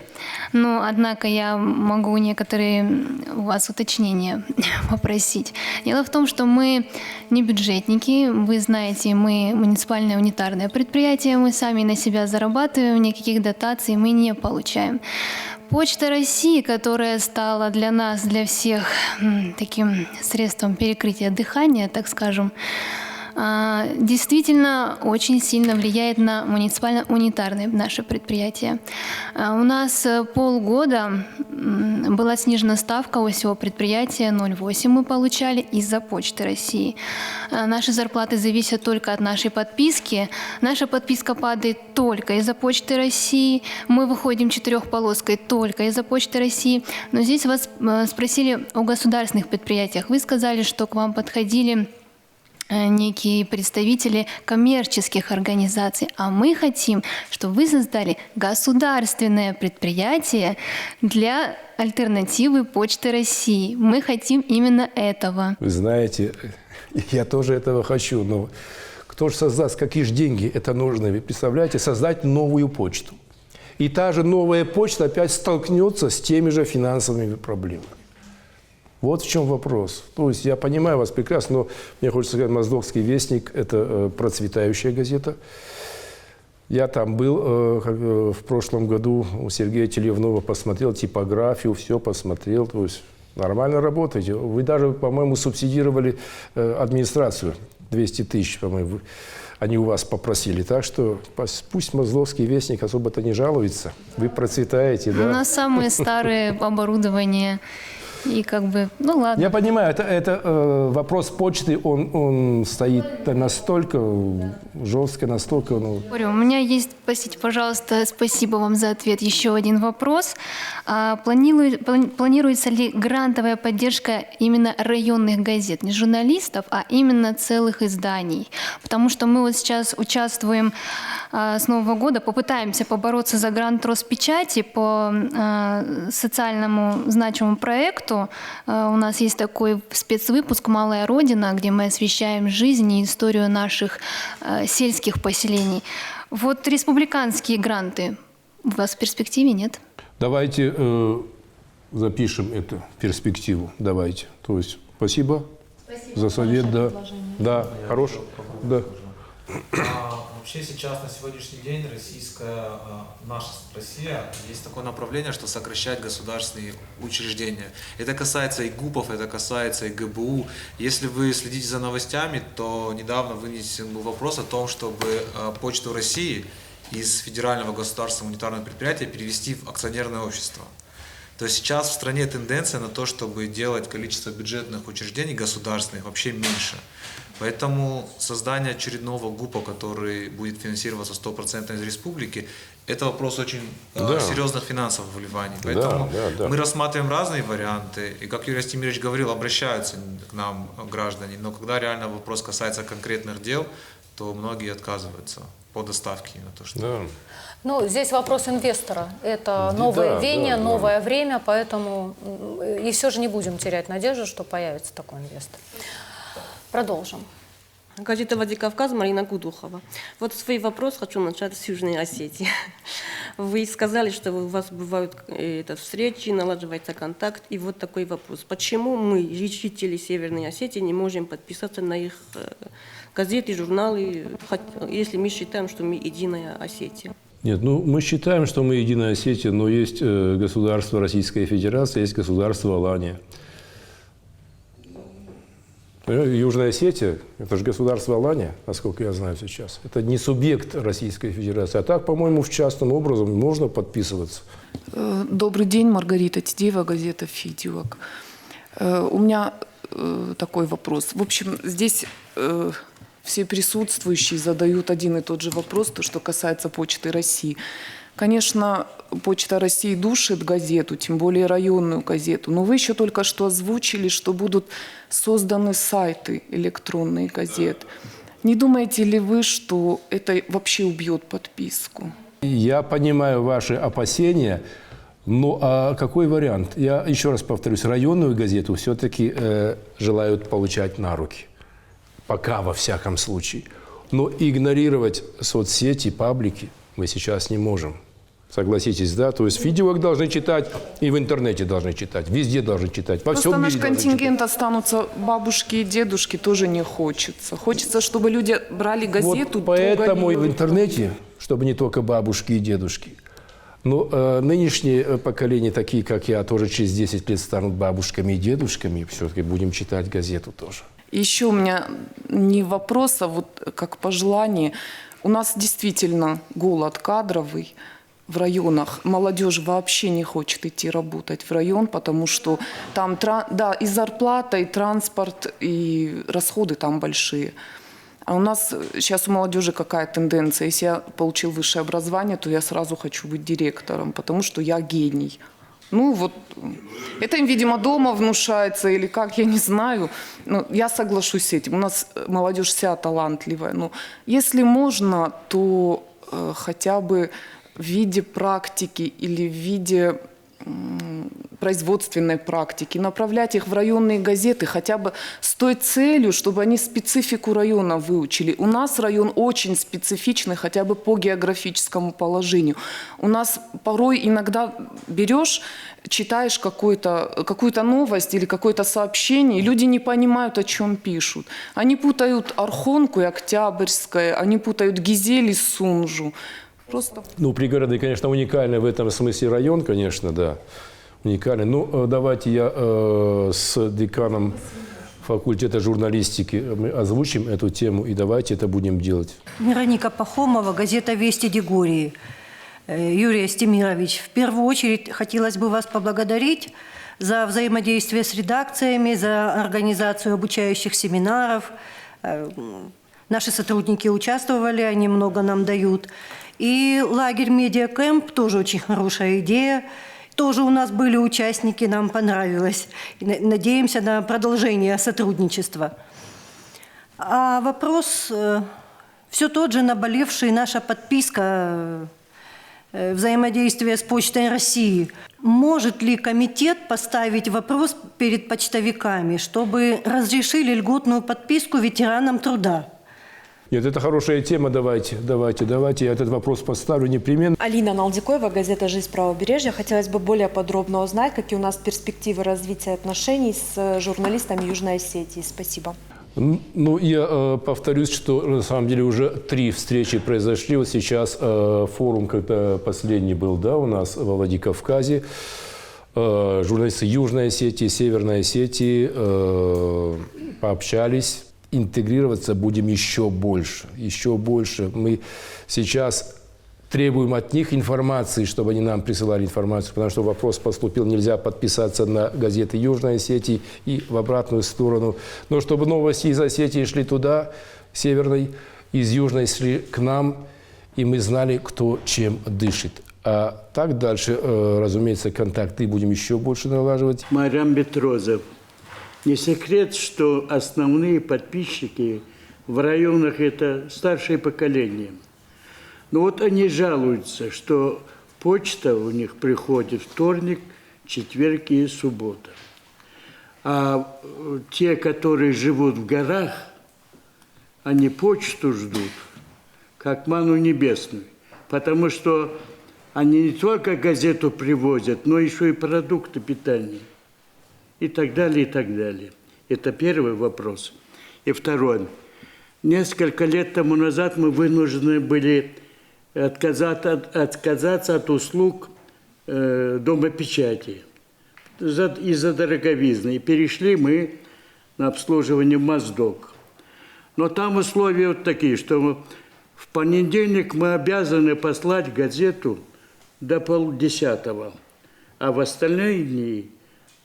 но, однако, я могу некоторые у вас уточнения попросить. Дело в том, что мы не бюджетники, вы знаете, мы муниципальное унитарное предприятие, мы сами на себя зарабатываем, никаких дотаций мы не получаем. Почта России, которая стала для нас, для всех таким средством перекрытия дыхания, так скажем, действительно очень сильно влияет на муниципально-унитарные наши предприятия. У нас полгода была снижена ставка у всего предприятия, 0,8 мы получали из-за Почты России. Наши зарплаты зависят только от нашей подписки. Наша подписка падает только из-за Почты России. Мы выходим 4-полоской только из-за Почты России. Но здесь вас спросили о государственных предприятиях. Вы сказали, что к вам подходили некие представители коммерческих организаций, а мы хотим, чтобы вы создали государственное предприятие для альтернативы Почты России. Мы хотим именно этого. Вы знаете, я тоже этого хочу, но кто же создаст, какие же деньги это нужно? Вы представляете, создать новую почту. И та же новая почта опять столкнется с теми же финансовыми проблемами. Вот в чем вопрос. То есть я понимаю вас прекрасно, но мне хочется сказать, «Моздокский вестник» – это процветающая газета. Я там был в прошлом году у Сергея Телевнова, посмотрел типографию, все посмотрел. То есть нормально работаете. Вы даже, по-моему, субсидировали администрацию. 200 тысяч, по-моему, они у вас попросили. Так что пусть «Моздокский вестник» особо-то не жалуется. Вы процветаете, да? У нас самые старые оборудования. И как бы, ну ладно. Я понимаю, это вопрос почты, он стоит настолько жестко, настолько... У меня есть, простите, пожалуйста, спасибо вам за ответ, еще один вопрос. Планируется ли грантовая поддержка именно районных газет, не журналистов, а именно целых изданий? Потому что мы вот сейчас участвуем с Нового года, попытаемся побороться за грант Роспечати по социальному значимому проекту. У нас есть такой спецвыпуск «Малая Родина», где мы освещаем жизнь и историю наших сельских поселений. Вот республиканские гранты у вас в перспективе нет? Давайте запишем эту перспективу. Давайте. То есть спасибо за совет. Да, да, хороший. Да. Вообще сейчас на сегодняшний день наша Россия, есть такое направление, что сокращать государственные учреждения. Это касается и ГУПов, это касается и ГБУ. Если вы следите за новостями, то недавно вынесен был вопрос о том, чтобы Почту России из федерального государственного унитарного предприятия перевести в акционерное общество. То есть сейчас в стране тенденция на то, чтобы делать количество бюджетных учреждений государственных вообще меньше. Поэтому создание очередного ГУПа, который будет финансироваться 100% из республики, это вопрос очень серьезных финансовых вливаний. Поэтому мы рассматриваем разные варианты. И, как Юрий Астемирович говорил, обращаются к нам граждане. Но когда реально вопрос касается конкретных дел, то многие отказываются по доставке на то, что... Да. Ну, здесь вопрос инвестора. Это новое веяние, новое время, поэтому и все же не будем терять надежду, что появится такой инвестор. Продолжим. Газета «Владикавказ», Марина Гудухова. Вот свой вопрос хочу начать с Южной Осетии. Вы сказали, что у вас бывают встречи, налаживается контакт. И вот такой вопрос. Почему мы, жители Северной Осетии, не можем подписаться на их газеты, журналы, если мы считаем, что мы единая Осетия? Нет, ну мы считаем, что мы единая Осетия, но есть государство Российская Федерация, есть государство Алания. Южная Осетия – это же государство Алания, насколько я знаю сейчас. Это не субъект Российской Федерации. А так, по-моему, в частном образом можно подписываться. Добрый день, Маргарита Тедеева, газета «Фидиок». У меня такой вопрос. В общем, здесь все присутствующие задают один и тот же вопрос, то, что касается Почты России. Конечно, Почта России душит газету, тем более районную газету. Но вы еще только что озвучили, что будут созданы сайты электронные газет. Не думаете ли вы, что это вообще убьет подписку? Я понимаю ваши опасения, но а какой вариант? Я еще раз повторюсь, районную газету все-таки желают получать на руки. Пока, во всяком случае. Но игнорировать соцсети, паблики – мы сейчас не можем. Согласитесь, да? То есть видео должны читать и в интернете должны читать, везде должны читать, во Просто всем наш мире должны контингент читать. останутся бабушки и дедушки, тоже не хочется. Хочется, чтобы люди брали газету, Вот поэтому трогали и в её. интернете, чтобы не только бабушки и дедушки. Но нынешние поколения, такие как я, тоже через 10 лет станут бабушками и дедушками. Все-таки будем читать газету тоже. Еще у меня не вопрос, а вот как пожелание. У нас действительно голод кадровый в районах. Молодежь вообще не хочет идти работать в район, потому что там и зарплата, и транспорт, и расходы там большие. А у нас сейчас у молодежи какая тенденция? Если я получил высшее образование, то я сразу хочу быть директором, потому что я гений. Ну вот, это им, видимо, дома внушается или как, я не знаю. Но я соглашусь с этим. У нас молодежь вся талантливая. Но если можно, то хотя бы в виде практики или в виде производственной практики, направлять их в районные газеты хотя бы с той целью, чтобы они специфику района выучили. У нас район очень специфичный хотя бы по географическому положению. У нас порой иногда берешь, читаешь какую-то новость или какое-то сообщение, и люди не понимают, о чем пишут. Они путают Орхонку и Октябрьское, они путают Гизель и Сунжу. Просто... Ну, пригороды, конечно, уникальный в этом смысле район, конечно, да. Уникальный. Ну, давайте я с деканом факультета журналистики мы озвучим эту тему, и давайте это будем делать. Вероника Пахомова, газета «Вести Дегории». Юрий Астемирович, в первую очередь хотелось бы вас поблагодарить за взаимодействие с редакциями, за организацию обучающих семинаров. Наши сотрудники участвовали, они много нам дают. И лагерь «Медиакэмп» тоже очень хорошая идея. Тоже у нас были участники, нам понравилось. Надеемся на продолжение сотрудничества. А вопрос все тот же наболевший, наша подписка, взаимодействие с Почтой России. Может ли комитет поставить вопрос перед почтовиками, чтобы разрешили льготную подписку ветеранам труда? Нет, это хорошая тема, давайте. Я этот вопрос поставлю непременно. Алина Налдикоева, газета «Жизнь правобережья». Хотелось бы более подробно узнать, какие у нас перспективы развития отношений с журналистами Южной Осетии. Спасибо. Ну, я повторюсь, что на самом деле уже 3 встречи произошли. Вот сейчас форум, когда последний был, да, у нас во Владикавказе. Журналисты Южной Осетии, Северной Осетии пообщались. Интегрироваться будем еще больше, еще больше. Мы сейчас требуем от них информации, чтобы они нам присылали информацию, потому что вопрос поступил, нельзя подписаться на газеты Южной Осетии и в обратную сторону. Но чтобы новости из Осетии шли туда, Северной, из Южной шли к нам, и мы знали, кто чем дышит. А так дальше, разумеется, контакты будем еще больше налаживать. Марьям Бетрозов. Не секрет, что основные подписчики в районах – это старшее поколение. Но вот они жалуются, что почта у них приходит вторник, четверг и суббота. А те, которые живут в горах, они почту ждут, как ману небесную. Потому что они не только газету привозят, но еще и продукты питания. И так далее, и так далее. Это первый вопрос. И второй. Несколько лет тому назад мы вынуждены были отказаться от услуг дома печати из-за дороговизны. И перешли мы на обслуживание в Моздок. Но там условия вот такие, что в понедельник мы обязаны послать газету до 9:30, а в остальные дни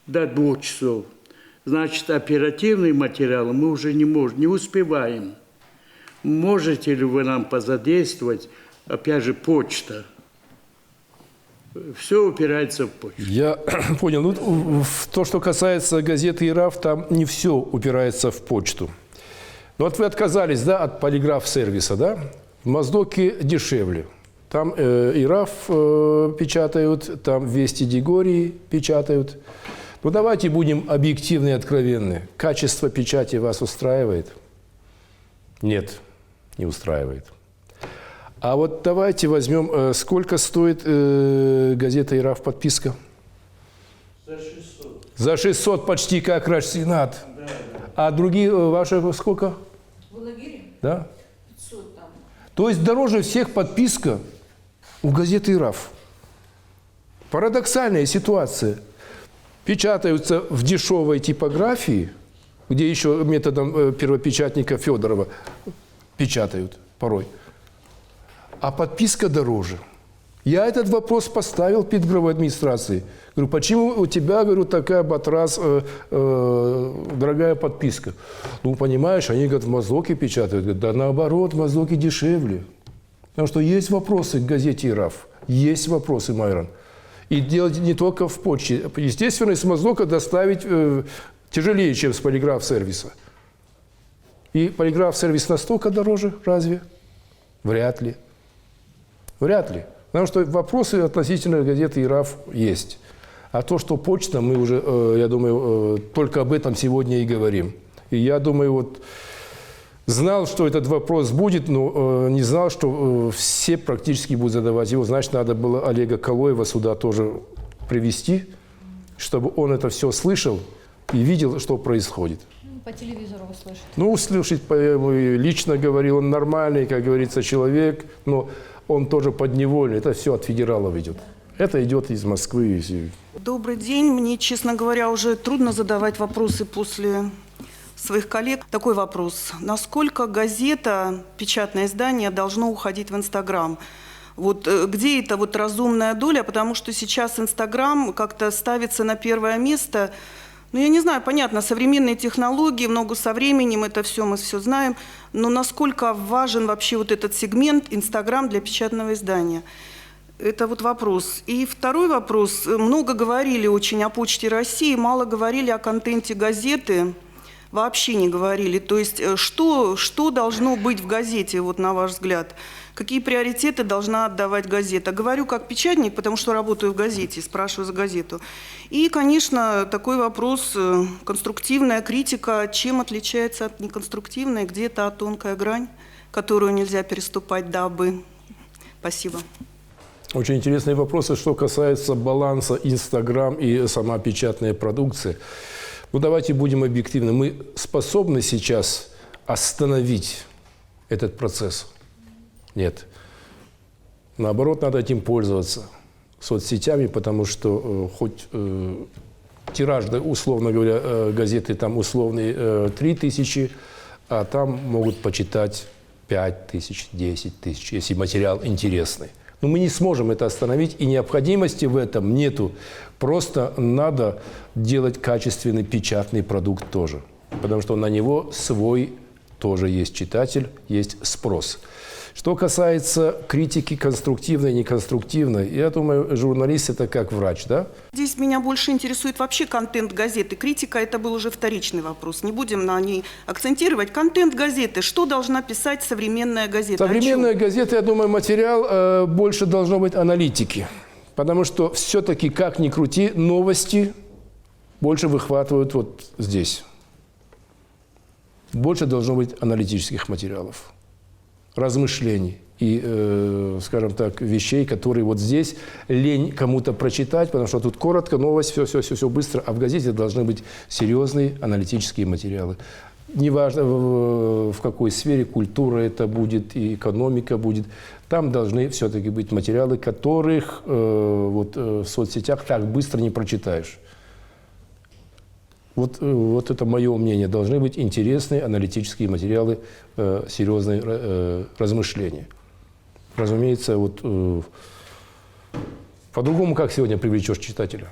до 2 часов. Значит, оперативные материалы мы уже не успеваем. Можете ли вы нам позадействовать? Опять же, почта. Все упирается в почту. Я понял. Ну, то, что касается газеты «Ираф», там не все упирается в почту. Но вот вы отказались, да, от полиграф-сервиса, да? В Моздоке дешевле. Там «Ираф» печатают, там «Вести Дегории» печатают. Ну, давайте будем объективны и откровенны. Качество печати вас устраивает? Нет, не устраивает. А вот давайте возьмем, сколько стоит газета «Ираф» подписка? За 600. За 600 почти как Рашсенат. Да. А другие ваши сколько? В Лагере? Да. 500 там. То есть дороже всех подписка у газеты «Ираф». Парадоксальная ситуация. Печатаются в дешевой типографии, где еще методом первопечатника Федорова печатают порой. А подписка дороже. Я этот вопрос поставил перед главой администрации. Говорю, почему у тебя, говорю, такая батрас, дорогая подписка? Ну, понимаешь, они, говорят, в Мазоке печатают. Говорят, да наоборот, в Мазоке дешевле. Потому что есть вопросы к газете «Ираф». Есть вопросы, Майран. И делать не только в почте. Естественно, из Мазока доставить тяжелее, чем с полиграф-сервиса. И полиграф-сервис настолько дороже, разве? Вряд ли. Вряд ли. Потому что вопросы относительно газеты «Ираф» есть. А то, что почта, мы уже, я думаю, только об этом сегодня и говорим. И я думаю, вот знал, что этот вопрос будет, но не знал, что все практически будут задавать его. Значит, надо было Олега Калоева сюда тоже привести, чтобы он это все слышал и видел, что происходит. По телевизору вы слышите? Ну, услышать, лично говорил, он нормальный, как говорится, человек, но он тоже подневольный. Это все от федералов идет. Это идет из Москвы. Добрый день. Мне, честно говоря, уже трудно задавать вопросы после своих коллег. Такой вопрос. Насколько газета, печатное издание, должно уходить в Инстаграм? Вот где это вот разумная доля? Потому что сейчас Инстаграм как-то ставится на первое место. Ну, я не знаю, понятно, современные технологии, много со временем, это все, мы все знаем. Но насколько важен вообще вот этот сегмент Инстаграм для печатного издания? Это вот вопрос. И второй вопрос. Много говорили очень о Почте России, мало говорили о контенте газеты. Вообще не говорили. То есть что должно быть в газете, вот на ваш взгляд? Какие приоритеты должна отдавать газета? Говорю как печатник, потому что работаю в газете, спрашиваю за газету. И, конечно, такой вопрос, конструктивная критика, чем отличается от неконструктивной, где та тонкая грань, которую нельзя переступать, дабы. Спасибо. Очень интересные вопросы, что касается баланса Инстаграм и сама печатная продукция. Ну, давайте будем объективны. Мы способны сейчас остановить этот процесс? Нет. Наоборот, надо этим пользоваться, соцсетями, потому что хоть тираж, условно говоря, газеты там условный 3000, а там могут почитать 5000, 10 тысяч, если материал интересный. Но мы не сможем это остановить, и необходимости в этом нету. Просто надо делать качественный печатный продукт тоже, потому что на него свой тоже есть читатель, есть спрос. Что касается критики конструктивной и неконструктивной, я думаю, журналист – это как врач, да? Здесь меня больше интересует вообще контент газеты. Критика – это был уже вторичный вопрос. Не будем на ней акцентировать. Контент газеты. Что должна писать современная газета? Современная газета, я думаю, материал больше должно быть аналитики. Потому что все-таки, как ни крути, новости больше выхватывают вот здесь. Больше должно быть аналитических материалов, размышлений и, скажем так, вещей, которые вот здесь лень кому-то прочитать, потому что тут коротко, новость, все быстро, а в газете должны быть серьезные аналитические материалы. Неважно, в какой сфере, культура это будет и экономика будет, там должны все-таки быть материалы, которых вот, в соцсетях так быстро не прочитаешь. Вот это мое мнение. Должны быть интересные аналитические материалы, серьезные размышления. Разумеется, вот по-другому как сегодня привлечешь читателя?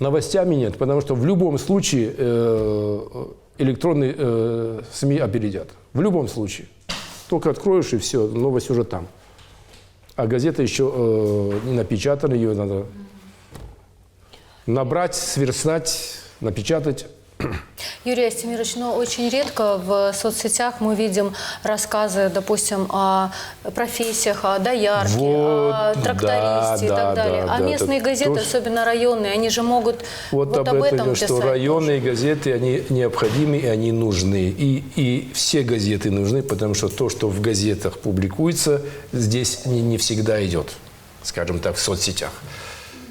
Новостями нет, потому что в любом случае электронные СМИ опередят. В любом случае. Только откроешь, и все, новость уже там. А газета еще не напечатана, ее надо набрать, сверстать, напечатать. Юрий Астемирович, но очень редко в соцсетях мы видим рассказы, допустим, о профессиях, о доярке, о трактористе и так далее. А местные газеты, особенно районные, они же могут вот об этом писать. Что районные газеты, они необходимы и они нужны. И все газеты нужны, потому что то, что в газетах публикуется, здесь не всегда идет, скажем так, в соцсетях.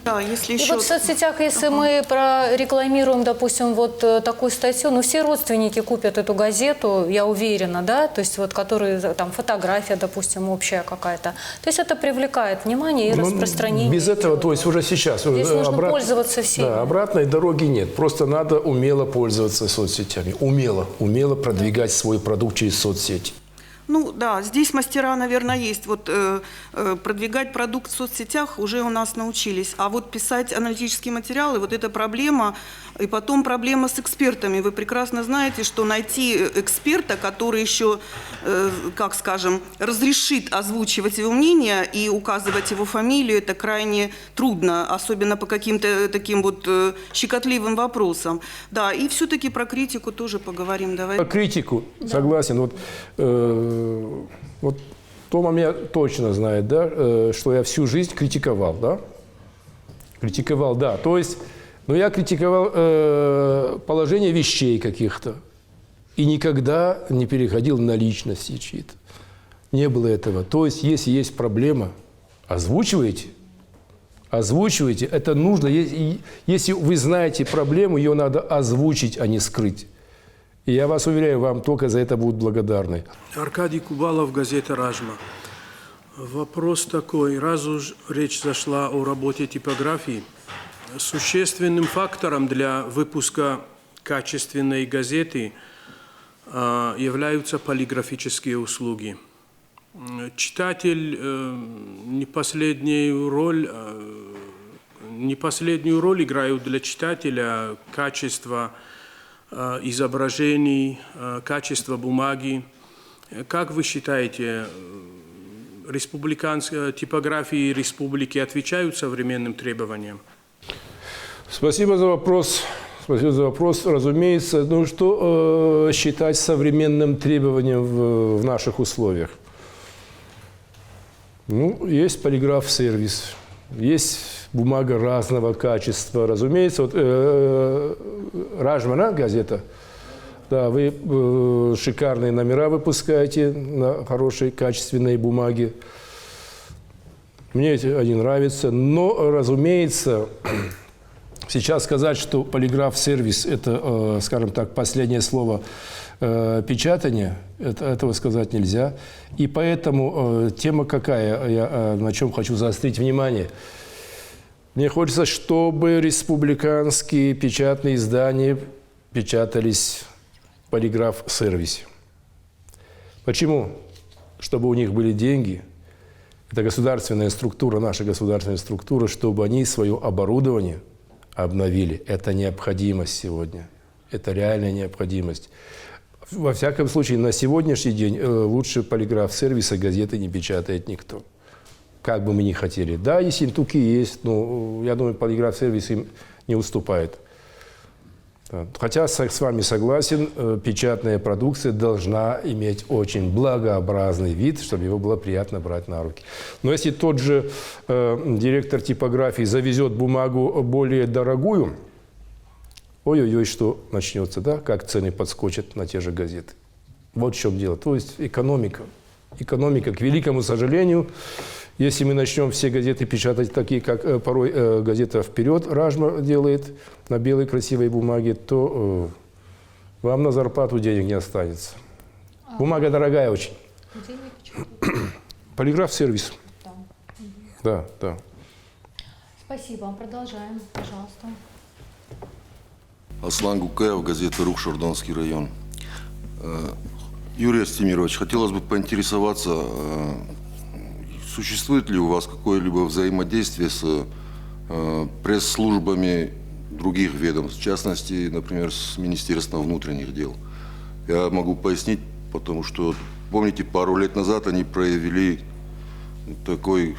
Да, если И еще... вот в соцсетях, если мы прорекламируем, допустим, вот такую статью, ну, все родственники купят эту газету, я уверена, да, то есть вот, которые, там, фотография, допустим, общая какая-то. То есть это привлекает внимание и распространение. Без этого, то есть уже сейчас. Здесь нужно пользоваться всеми. Да, обратной дороги нет. Просто надо умело пользоваться соцсетями. Умело продвигать свой продукт через соцсети. Ну да, здесь мастера, наверное, есть. Вот продвигать продукт в соцсетях уже у нас научились. А вот писать аналитические материалы, вот это проблема. И потом проблема с экспертами. Вы прекрасно знаете, что найти эксперта, который еще, как скажем, разрешит озвучивать его мнение и указывать его фамилию, это крайне трудно, особенно по каким-то таким вот щекотливым вопросам. Да, и все-таки про критику тоже поговорим. Давай. Про критику, согласен. Вот Тома меня точно знает, да, что я всю жизнь критиковал, да? Критиковал, да. То есть, я критиковал положение вещей каких-то и никогда не переходил на личности чьи-то. Не было этого. То есть, если есть проблема, озвучивайте. Озвучивайте. Это нужно. Если вы знаете проблему, ее надо озвучить, а не скрыть. И я вас уверяю, вам только за это будут благодарны. Аркадий Кубалов, газета «Ражма». Вопрос такой. Раз уж речь зашла о работе типографии, существенным фактором для выпуска качественной газеты являются полиграфические услуги. Читатель не последнюю роль играют для читателя качество изображений, качество бумаги. Как вы считаете, типографии республики отвечают современным требованиям? Спасибо за вопрос. Разумеется, что считать современным требованием в наших условиях? Есть полиграф-сервис, есть бумага разного качества. Разумеется, вот «Ражма», газета, да, вы шикарные номера выпускаете на хорошей, качественной бумаге. Мне они нравятся. Но, разумеется, сейчас сказать, что полиграф-сервис – это, скажем так, последнее слово печатания, этого сказать нельзя. И поэтому тема какая, я на чем хочу заострить внимание. Мне хочется, чтобы республиканские печатные издания печатались в полиграф-сервисе. Почему? Чтобы у них были деньги. Это государственная структура, наша государственная структура, чтобы они свое оборудование обновили. Это необходимость сегодня. Это реальная необходимость. Во всяком случае, на сегодняшний день лучше полиграф-сервиса газеты не печатает никто. Как бы мы ни хотели. Да, ессентуки есть, но я думаю, полиграф-сервис им не уступает. Хотя с вами согласен, печатная продукция должна иметь очень благообразный вид, чтобы его было приятно брать на руки. Но если тот же директор типографии завезет бумагу более дорогую, ой-ой-ой, что начнется, да? Как цены подскочат на те же газеты. Вот в чем дело. То есть экономика. Экономика, к великому сожалению, если мы начнем все газеты печатать такие, как порой газета «Вперед» Ражма делает на белой красивой бумаге, то вам на зарплату денег не останется. Бумага дорогая очень. Полиграф-сервис. Да. Спасибо. Продолжаем, пожалуйста. Аслан Гукаев, газета «Рух», Шардонский район. Юрий Астемирович, хотелось бы поинтересоваться, существует ли у вас какое-либо взаимодействие с пресс-службами других ведомств, в частности, например, с Министерством внутренних дел? Я могу пояснить, потому что, помните, пару лет назад они проявили такой,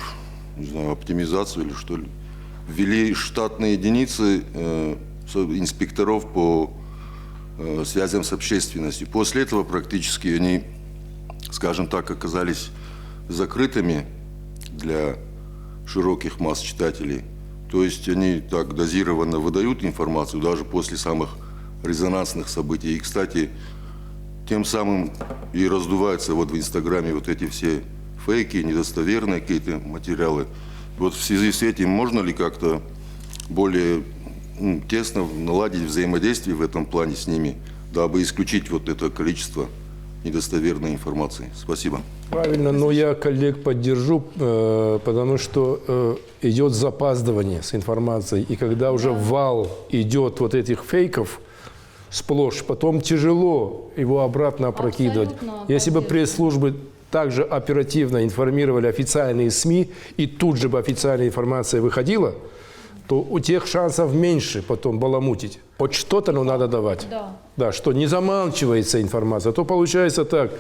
не знаю, оптимизацию или что ли, ввели штатные единицы инспекторов по связям с общественностью. После этого практически они, скажем так, оказались закрытыми для широких масс читателей. То есть они так дозированно выдают информацию даже после самых резонансных событий. И, кстати, тем самым и раздуваются вот в Инстаграме вот эти все фейки, недостоверные какие-то материалы. Вот в связи с этим можно ли как-то более тесно наладить взаимодействие в этом плане с ними, дабы исключить вот это количество недостоверной информации? Спасибо. Правильно, но я коллег поддержу, потому что идет запаздывание с информацией. И когда уже вал идет вот этих фейков сплошь, потом тяжело его обратно опрокидывать. Если бы пресс-службы также оперативно информировали официальные СМИ, и тут же бы официальная информация выходила, то у тех шансов меньше потом баламутить. Хоть что-то, но надо давать. Да, что не замалчивается информация. А то получается так,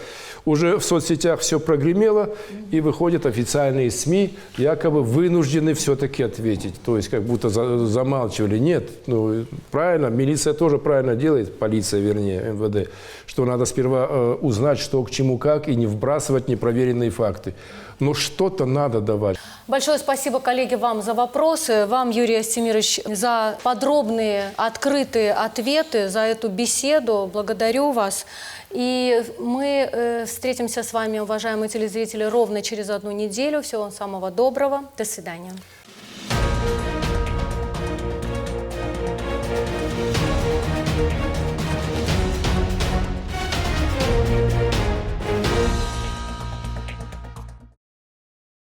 уже в соцсетях все прогремело, и выходят официальные СМИ, якобы вынуждены все-таки ответить. То есть как будто замалчивали. Нет, ну правильно, милиция тоже правильно делает, полиция, вернее, МВД, что надо сперва узнать, что к чему, как, и не вбрасывать непроверенные факты. Но что-то надо давать. Большое спасибо, коллеги, вам за вопросы, вам, Юрий Астемирович, за подробные, открытые ответы, за эту беседу. Благодарю вас. И мы встретимся с вами, уважаемые телезрители, ровно через 1 неделю. Всего вам самого доброго. До свидания.